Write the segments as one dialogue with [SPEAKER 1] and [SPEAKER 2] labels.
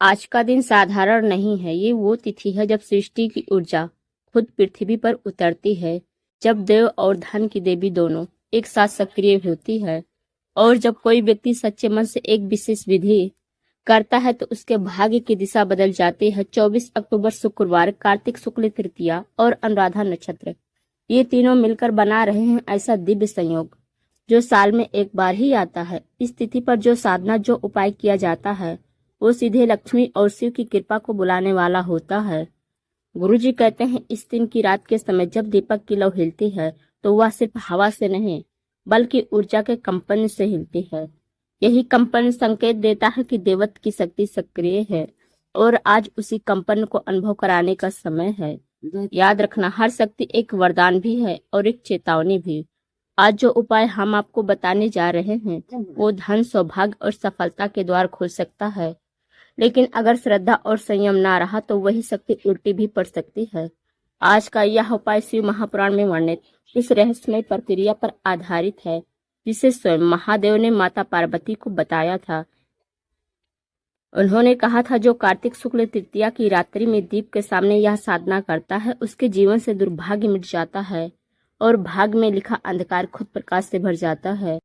[SPEAKER 1] आज का दिन साधारण नहीं है। ये वो तिथि है जब सृष्टि की ऊर्जा खुद पृथ्वी पर उतरती है, जब देव और धन की देवी दोनों एक साथ सक्रिय होती है, और जब कोई व्यक्ति सच्चे मन से एक विशेष विधि करता है तो उसके भाग्य की दिशा बदल जाती है। 24 अक्टूबर शुक्रवार, कार्तिक शुक्ल तृतीया और अनुराधा नक्षत्र, ये तीनों मिलकर बना रहे हैं ऐसा दिव्य संयोग जो साल में एक बार ही आता है। इस तिथि पर जो साधना, जो उपाय किया जाता है, वो सीधे लक्ष्मी और शिव की कृपा को बुलाने वाला होता है। गुरुजी कहते हैं, इस दिन की रात के समय जब दीपक की लौ हिलती है तो वह सिर्फ हवा से नहीं बल्कि ऊर्जा के कंपन से हिलती है। यही कंपन संकेत देता है कि देवत्व की शक्ति सक्रिय है और आज उसी कंपन को अनुभव कराने का समय है। याद रखना, हर शक्ति एक वरदान भी है और एक चेतावनी भी। आज जो उपाय हम आपको बताने जा रहे हैं वो धन, सौभाग्य और सफलता के द्वार खोल सकता है, लेकिन अगर श्रद्धा और संयम ना रहा तो वही शक्ति उल्टी भी पड़ सकती है। आज का यह उपाय शिव महापुराण में वर्णित इस रहस्यमय प्रक्रिया पर आधारित है, जिसे स्वयं महादेव ने माता पार्वती को बताया था। उन्होंने कहा था, जो कार्तिक शुक्ल तृतीया की रात्रि में दीप के सामने यह साधना करता है उसके जीवन से दुर्भाग्य मिट जाता है और भाग्य में लिखा अंधकार खुद प्रकाश से भर जाता है।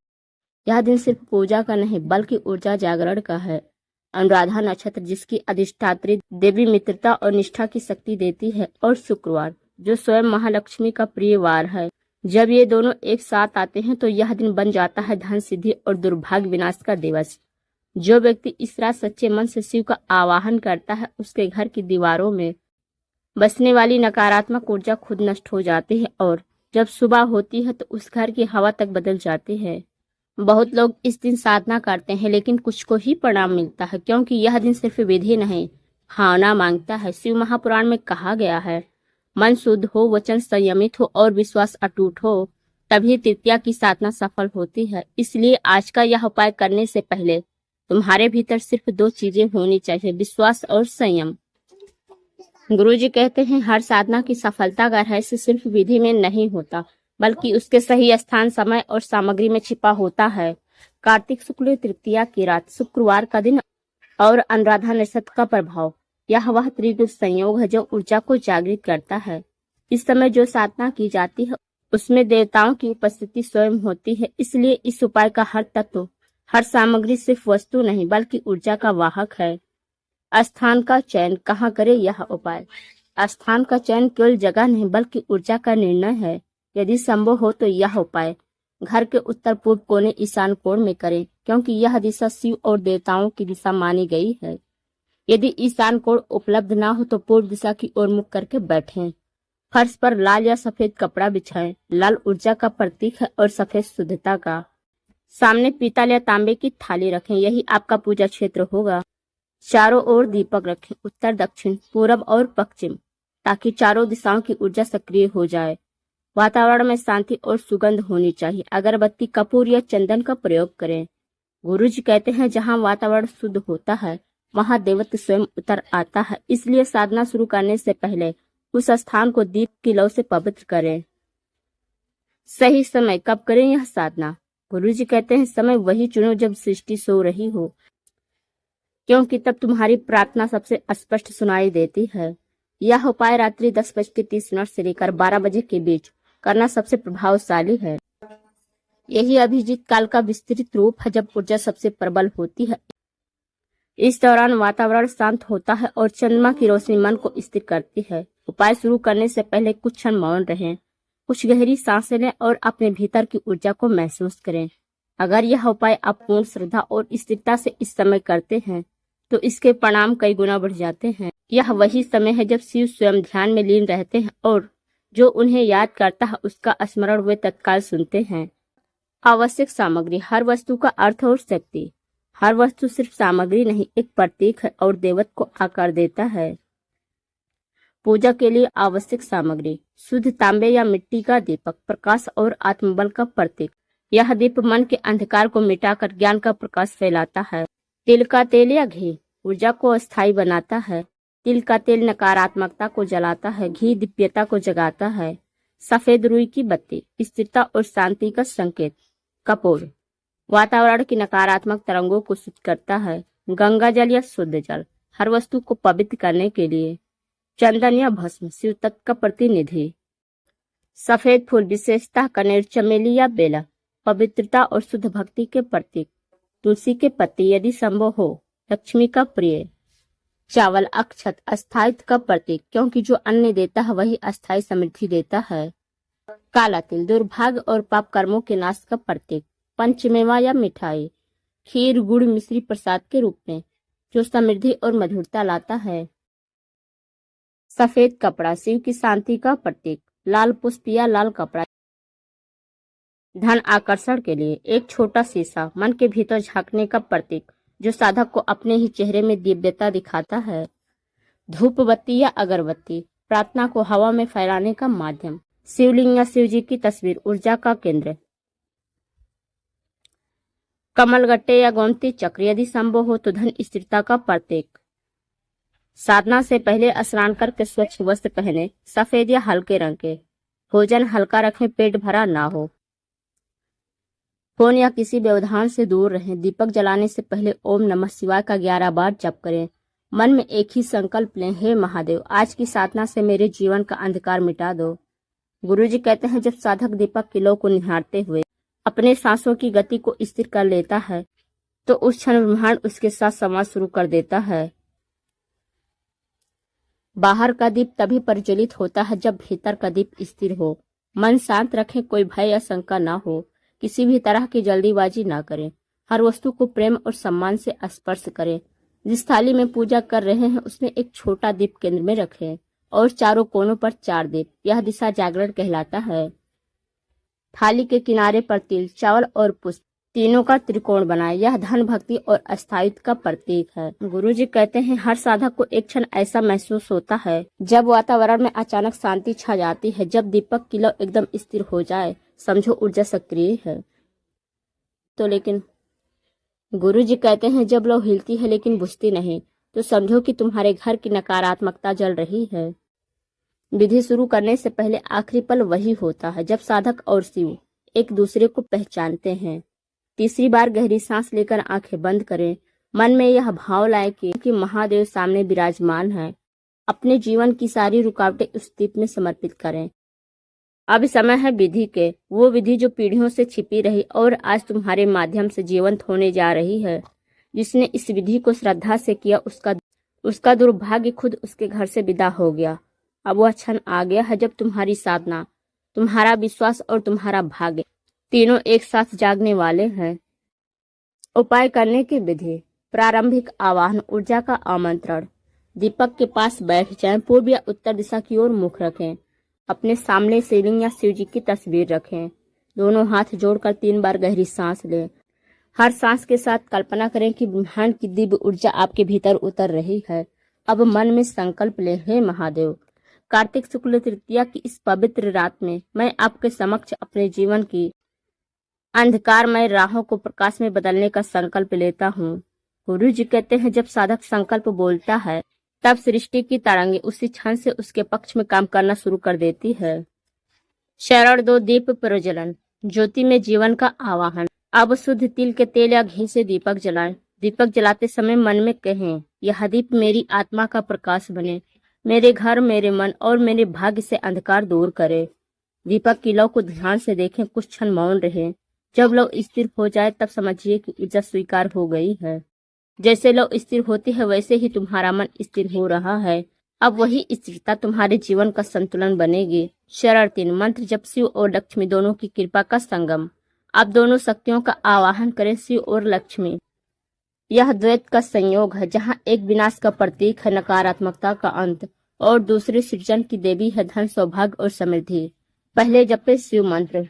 [SPEAKER 1] यह दिन सिर्फ पूजा का नहीं बल्कि ऊर्जा जागरण का है। अनुराधा नक्षत्र, जिसकी अधिष्ठात्री देवी मित्रता और निष्ठा की शक्ति देती है, और शुक्रवार, जो स्वयं महालक्ष्मी का प्रिय वार है, जब ये दोनों एक साथ आते हैं तो यह दिन बन जाता है धन सिद्धि और दुर्भाग्य विनाश का दिवस। जो व्यक्ति इस रात सच्चे मन से शिव का आवाहन करता है उसके घर की दीवारों में बसने वाली नकारात्मक ऊर्जा खुद नष्ट हो जाती है और जब सुबह होती है तो उस घर की हवा तक बदल जाती है। बहुत लोग इस दिन साधना करते हैं लेकिन कुछ को ही परिणाम मिलता है, क्योंकि यह दिन सिर्फ विधि नहीं, भावना मांगता है। शिव महापुराण में कहा गया है, मन शुद्ध हो, वचन संयमित हो और विश्वास अटूट हो, तभी तृतीया की साधना सफल होती है। इसलिए आज का यह उपाय करने से पहले तुम्हारे भीतर सिर्फ दो चीजें होनी चाहिए, विश्वास और संयम। गुरुजी कहते हैं, हर साधना की सफलता का रहस्य सिर्फ विधि में नहीं होता बल्कि उसके सही स्थान, समय और सामग्री में छिपा होता है। कार्तिक शुक्ल तृतीया की रात, शुक्रवार का दिन और अनुराधा नक्षत्र का प्रभाव, यह वह त्रिगुण संयोग है जो ऊर्जा को जागृत करता है। इस समय जो साधना की जाती है उसमें देवताओं की उपस्थिति स्वयं होती है। इसलिए इस उपाय का हर तत्व, हर सामग्री सिर्फ वस्तु नहीं बल्कि ऊर्जा का वाहक है। स्थान का चयन, कहाँ करें यह उपाय? स्थान का चयन केवल जगह नहीं बल्कि ऊर्जा का निर्णय है। यदि संभव हो तो यह उपाय घर के उत्तर पूर्व कोने, ईशान कोण में करें, क्योंकि यह दिशा शिव और देवताओं की दिशा मानी गई है। यदि ईशान कोण उपलब्ध ना हो तो पूर्व दिशा की ओर मुख करके बैठें। फर्श पर लाल या सफेद कपड़ा बिछाएं। लाल ऊर्जा का प्रतीक है और सफेद शुद्धता का। सामने पीतल या तांबे की थाली रखें, यही आपका पूजा क्षेत्र होगा। चारों ओर दीपक रखें, उत्तर, दक्षिण, पूरब और पश्चिम, ताकि चारों दिशाओं की ऊर्जा सक्रिय हो जाए। वातावरण में शांति और सुगंध होनी चाहिए। अगरबत्ती, कपूर या चंदन का प्रयोग करें। गुरुजी कहते हैं, जहाँ वातावरण शुद्ध होता है वहाँ देवत्व स्वयं उतर आता है। इसलिए साधना शुरू करने से पहले उस स्थान को दीप की लौ से पवित्र करें। सही समय कब करें यह साधना? गुरुजी कहते हैं, समय वही चुनो जब सृष्टि सो रही हो, क्योंकि तब तुम्हारी प्रार्थना सबसे स्पष्ट सुनाई देती है। यह उपाय रात्रि 10:30 से लेकर 12 बजे के बीच करना सबसे प्रभावशाली है। यही अभिजीत काल का विस्तृत रूप है जब ऊर्जा सबसे प्रबल होती है। इस दौरान वातावरण शांत होता है और चंद्रमा की रोशनी मन को स्थिर करती है। उपाय शुरू करने से पहले कुछ क्षण मौन रहें, कुछ गहरी सांसें लें और अपने भीतर की ऊर्जा को महसूस करें। अगर यह उपाय आप पूर्ण श्रद्धा और स्थिरता से इस समय करते हैं तो इसके परिणाम कई गुना बढ़ जाते हैं। यह वही समय है जब शिव स्वयं ध्यान में लीन रहते हैं और जो उन्हें याद करता है उसका स्मरण वे तत्काल सुनते हैं। आवश्यक सामग्री, हर वस्तु का अर्थ और शक्ति। हर वस्तु सिर्फ सामग्री नहीं, एक प्रतीक है और देवत्व को आकार देता है। पूजा के लिए आवश्यक सामग्री, शुद्ध तांबे या मिट्टी का दीपक, प्रकाश और आत्मबल का प्रतीक। यह दीप मन के अंधकार को मिटाकर ज्ञान का प्रकाश फैलाता है। तिल का तेल या घी ऊर्जा को अस्थायी बनाता है। तिल का तेल नकारात्मकता को जलाता है, घी दिव्यता को जगाता है। सफेद रुई की बत्ती स्थिरता और शांति का संकेत। कपूर वातावरण की नकारात्मक तरंगों को शुद्ध करता है। गंगा जल या शुद्ध जल हर वस्तु को पवित्र करने के लिए। चंदन या भस्म शिव तत्व का प्रतिनिधि। सफेद फूल विशेषतः कनेर, चमेली या बेला पवित्रता और शुद्ध भक्ति के प्रतीक। तुलसी के पत्ते यदि संभव हो लक्ष्मी का प्रिय। चावल अक्षत अस्थायित्व का प्रतीक, क्योंकि जो अन्न देता है वही अस्थायी समृद्धि देता है। काला तिल दुर्भाग्य और पाप कर्मों के नाश का प्रतीक। पंचमेवा या मिठाई खीर गुड़ मिश्री प्रसाद के रूप में, जो समृद्धि और मधुरता लाता है। सफेद कपड़ा शिव की शांति का प्रतीक। लाल पुष्प या लाल कपड़ा धन आकर्षण के लिए। एक छोटा शीशा मन के भीतर झांकने का प्रतीक, जो साधक को अपने ही चेहरे में दिव्यता दिखाता है। धूप बत्ती या अगरबत्ती प्रार्थना को हवा में फैलाने का माध्यम। शिवलिंग या शिव जी की तस्वीर ऊर्जा का केंद्र। कमलगट्टे या गोमती चक्र यदि संभव हो तो धन स्थिरता का प्रतीक। साधना से पहले स्नान करके स्वच्छ वस्त्र पहने, सफेद या हल्के रंग के। भोजन हल्का रखें, पेट भरा ना हो। फोन या किसी व्यवधान से दूर रहें। दीपक जलाने से पहले ओम नमः शिवाय का 11 बार जप करें। मन में एक ही संकल्प लें, हे महादेव आज की साधना से मेरे जीवन का अंधकार मिटा दो। गुरुजी कहते हैं जब साधक दीपक की लौ को निहारते हुए अपने सांसों की गति को स्थिर कर लेता है तो उस क्षण ब्रह्मांड उसके साथ संवाद शुरू कर देता है। बाहर का दीप तभी प्रज्वलित होता है जब भीतर का दीप स्थिर हो। मन शांत रखें, कोई भय या शंका ना हो। किसी भी तरह की जल्दीबाजी ना करें। हर वस्तु को प्रेम और सम्मान से स्पर्श करें। जिस थाली में पूजा कर रहे हैं उसमें एक छोटा दीप केंद्र में रखें और चारों कोनों पर 4 दीप। यह दिशा जागरण कहलाता है। थाली के किनारे पर तिल, चावल और पुष्प तीनों का त्रिकोण बनाएं। यह धन भक्ति और अस्थायित्व का प्रतीक है। गुरुजी कहते हैं हर साधक को एक क्षण ऐसा महसूस होता है जब वातावरण में अचानक शांति छा जाती है। जब दीपक की लौ एकदम स्थिर हो जाए समझो ऊर्जा सक्रिय है। तो लेकिन गुरुजी कहते हैं जब लौ हिलती है लेकिन बुझती नहीं तो समझो कि तुम्हारे घर की नकारात्मकता जल रही है। विधि शुरू करने से पहले आखिरी पल वही होता है जब साधक और शिव एक दूसरे को पहचानते हैं। तीसरी बार गहरी सांस लेकर आंखें बंद करें। मन में यह भाव लाए कि महादेव सामने विराजमान है। अपने जीवन की सारी रुकावटें उस दीप में समर्पित करें। अब समय है विधि के, वो विधि जो पीढ़ियों से छिपी रही और आज तुम्हारे माध्यम से जीवंत होने जा रही है। जिसने इस विधि को श्रद्धा से किया उसका दुर्भाग्य खुद उसके घर से विदा हो गया। अब वह क्षण आ गया है जब तुम्हारी साधना, तुम्हारा विश्वास और तुम्हारा भाग्य तीनों एक साथ जागने वाले हैं। उपाय करने की विधि। प्रारंभिक आवाहन, ऊर्जा का आमंत्रण। दीपक के पास बैठ जाएं। पूर्व या उत्तर दिशा की ओर मुख रखें। अपने सामने शिवलिंग या शिव जी की तस्वीर रखें। दोनों हाथ जोड़कर 3 बार गहरी सांस लें। हर सांस के साथ कल्पना करें कि ब्रह्मांड की दिव्य ऊर्जा आपके भीतर उतर रही है। अब मन में संकल्प लें, हे महादेव कार्तिक शुक्ल तृतीया की इस पवित्र रात में मैं आपके समक्ष अपने जीवन की अंधकारमय राहों को प्रकाश में बदलने का संकल्प लेता हूँ। गुरु जी कहते हैं जब साधक संकल्प बोलता है तब सृष्टि की तरंगे उसी क्षण से उसके पक्ष में काम करना शुरू कर देती है। शरण दो दीप प्रज्वलन। ज्योति में जीवन का आवाहन। अब शुद्ध तिल के तेल या घी से दीपक जलाएं। दीपक जलाते समय मन में कहें, यह दीप मेरी आत्मा का प्रकाश बने, मेरे घर, मेरे मन और मेरे भाग्य से अंधकार दूर करे। दीपक की लौ को ध्यान से देखें, कुछ क्षण मौन रहे। जब लौ स्थिर हो जाए तब समझिए कि ऊर्जा स्वीकार हो गई है। जैसे लौ स्थिर होती है वैसे ही तुम्हारा मन स्थिर हो रहा है। अब वही स्थिरता तुम्हारे जीवन का संतुलन बनेगी। शरण 3 मंत्र जब शिव और लक्ष्मी दोनों की कृपा का संगम। अब दोनों शक्तियों का आवाहन करें, शिव और लक्ष्मी। यह द्वैत का संयोग है जहाँ एक विनाश का प्रतीक है नकारात्मकता का अंत और दूसरी सृजन की देवी है धन, सौभाग्य और समृद्धि। पहले जपे शिव मंत्र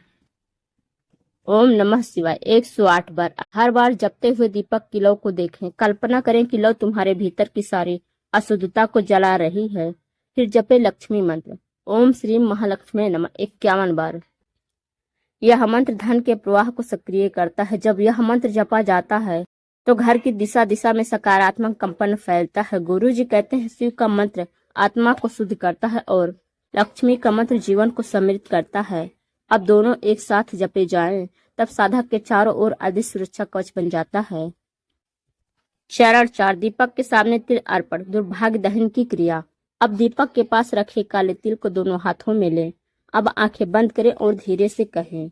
[SPEAKER 1] ओम नमः शिवाय 108 बार। हर बार जपते हुए दीपक की लौ को देखें। कल्पना करें कि लौ तुम्हारे भीतर की सारी अशुद्धता को जला रही है। फिर जपे लक्ष्मी मंत्र ओम श्री महालक्ष्मी नमः 51 बार। यह मंत्र धन के प्रवाह को सक्रिय करता है। जब यह मंत्र जपा जाता है तो घर की दिशा दिशा में सकारात्मक कंपन फैलता है। गुरु जी कहते हैं शिव का मंत्र आत्मा को शुद्ध करता है और लक्ष्मी का मंत्र जीवन को समृद्ध करता है। अब दोनों एक साथ जपे जाएं, तब साधक के चारों ओर आदि सुरक्षा कवच बन जाता है। चरण 4, दीपक के सामने तिल अर्पण, दुर्भाग्य दहन की क्रिया। अब दीपक के पास रखे काले तिल को दोनों हाथों में लें। अब आंखें बंद करें और धीरे से कहें,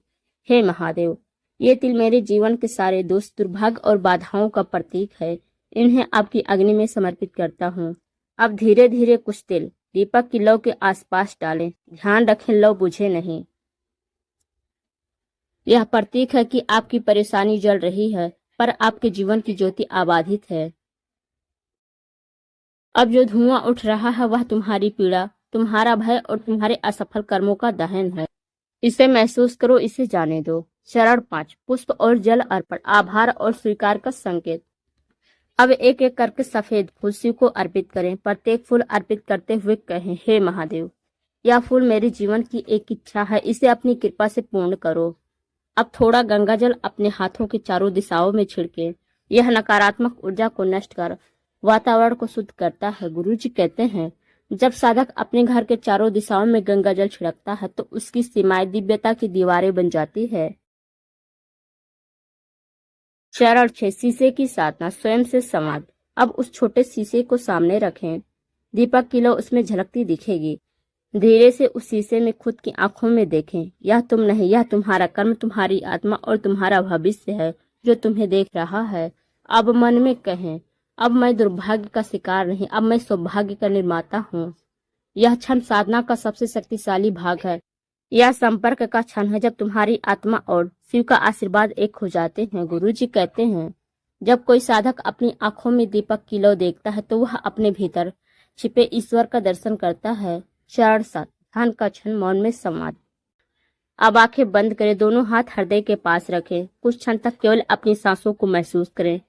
[SPEAKER 1] हे महादेव, ये तिल मेरे जीवन के सारे दोष, दुर्भाग्य और बाधाओं का प्रतीक है। इन्हें आपकी अग्नि में समर्पित करता हूँ। अब धीरे धीरे कुछ तिल दीपक की लौ के आसपास डालें। ध्यान रखें, लौ बुझे नहीं। यह प्रतीक है कि आपकी परेशानी जल रही है, पर आपके जीवन की ज्योति आबादित है। अब जो धुआं उठ रहा है वह तुम्हारी पीड़ा, तुम्हारा भय और तुम्हारे असफल कर्मों का दहन है। इसे महसूस करो, इसे जाने दो। चरण 5, पुष्प और जल अर्पण, आभार और स्वीकार का संकेत। अब एक एक करके सफेद फूल शिव को अर्पित करें। प्रत्येक फूल अर्पित करते हुए कहें, हे महादेव, यह फूल मेरे जीवन की एक इच्छा है, इसे अपनी कृपा से पूर्ण करो। अब थोड़ा गंगा जल अपने हाथों के चारों दिशाओं में छिड़के। यह नकारात्मक ऊर्जा को नष्ट कर वातावरण को शुद्ध करता है। गुरुजी कहते हैं, जब साधक अपने घर के चारों दिशाओं में गंगा जल छिड़कता है तो उसकी सीमाएं दिव्यता की दीवारें बन जाती है। चरण 6, शीशे की साधना, स्वयं से संवाद। अब उस छोटे शीशे को सामने रखें। दीपक की लौ उसमें झलकती दिखेगी। धीरे से उस शीशे में खुद की आंखों में देखें। यह तुम नहीं, यह तुम्हारा कर्म, तुम्हारी आत्मा और तुम्हारा भविष्य है जो तुम्हें देख रहा है। अब मन में कहें, अब मैं दुर्भाग्य का शिकार नहीं, अब मैं सौभाग्य का निर्माता हूँ। यह क्षण साधना का सबसे शक्तिशाली भाग है। यह संपर्क का क्षण है जब तुम्हारी आत्मा और शिव का आशीर्वाद एक हो जाते हैं। गुरुजी कहते हैं, जब कोई साधक अपनी आंखों में दीपक की लौ देखता है तो वह अपने भीतर छिपे ईश्वर का दर्शन करता है। चरण 7, ध्यान का क्षण, मौन में संवाद। अब आंखें बंद करें, दोनों हाथ हृदय के पास रखें। कुछ क्षण तक केवल अपनी सांसों को महसूस करें।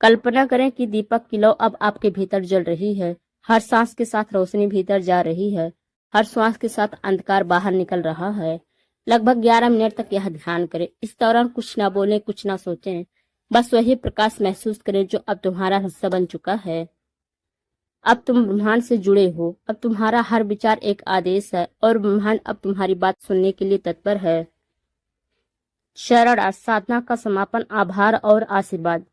[SPEAKER 1] कल्पना करें कि दीपक की लौ अब आपके भीतर जल रही है। हर सांस के साथ रोशनी भीतर जा रही है, हर श्वास के साथ अंधकार बाहर निकल रहा है। लगभग 11 मिनट तक यह ध्यान करें। इस दौरान कुछ ना बोलें, कुछ ना सोचें, बस वही प्रकाश महसूस करें जो अब तुम्हारा हिस्सा बन चुका है। अब तुम ब्रह्मांड से जुड़े हो। अब तुम्हारा हर विचार एक आदेश है और ब्रह्मांड अब तुम्हारी बात सुनने के लिए तत्पर है। चरण 8, साधना का समापन, आभार और आशीर्वाद।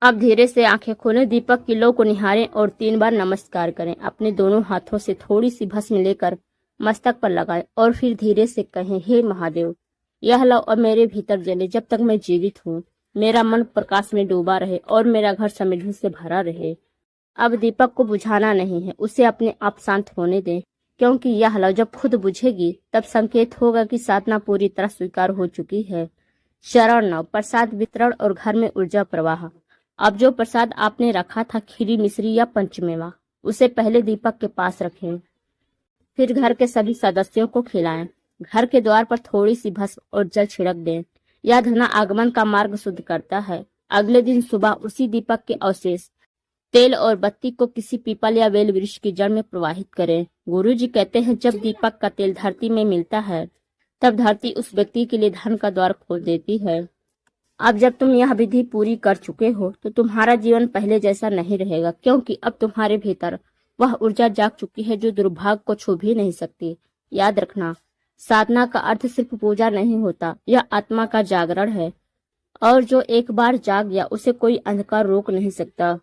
[SPEAKER 1] अब धीरे से आंखें खोलें, दीपक की लौ को निहारें और 3 बार नमस्कार करें। अपने दोनों हाथों से थोड़ी सी भस्म लेकर मस्तक पर लगाएं और फिर धीरे से कहें, हे महादेव, यह लौ अब मेरे भीतर जले जब तक मैं जीवित हूँ। मेरा मन प्रकाश में डूबा रहे और मेरा घर समृद्धि से भरा रहे। अब दीपक को बुझाना नहीं है, उसे अपने आप शांत होने दें, क्योंकि यह लौ जब खुद बुझेगी तब संकेत होगा कि साधना पूरी तरह स्वीकार हो चुकी है। चरण 9, प्रसाद वितरण और घर में ऊर्जा प्रवाह। अब जो प्रसाद आपने रखा था, खीरी, मिश्री या पंचमेवा, उसे पहले दीपक के पास रखें। फिर घर के सभी सदस्यों को खिलाएं। घर के द्वार पर थोड़ी सी भस्म और जल छिड़क दें। यह धन आगमन का मार्ग शुद्ध करता है। अगले दिन सुबह उसी दीपक के अवशेष, तेल और बत्ती को किसी पीपल या बेल वृक्ष की जड़ में प्रवाहित करें। गुरुजी कहते हैं, जब दीपक का तेल धरती में मिलता है तब धरती उस व्यक्ति के लिए धन का द्वार खोल देती है। अब जब तुम यह विधि पूरी कर चुके हो तो तुम्हारा जीवन पहले जैसा नहीं रहेगा, क्योंकि अब तुम्हारे भीतर वह ऊर्जा जाग चुकी है जो दुर्भाग्य को छू भी नहीं सकती। याद रखना, साधना का अर्थ सिर्फ पूजा नहीं होता, यह आत्मा का जागरण है, और जो एक बार जाग गया उसे कोई अंधकार रोक नहीं सकता।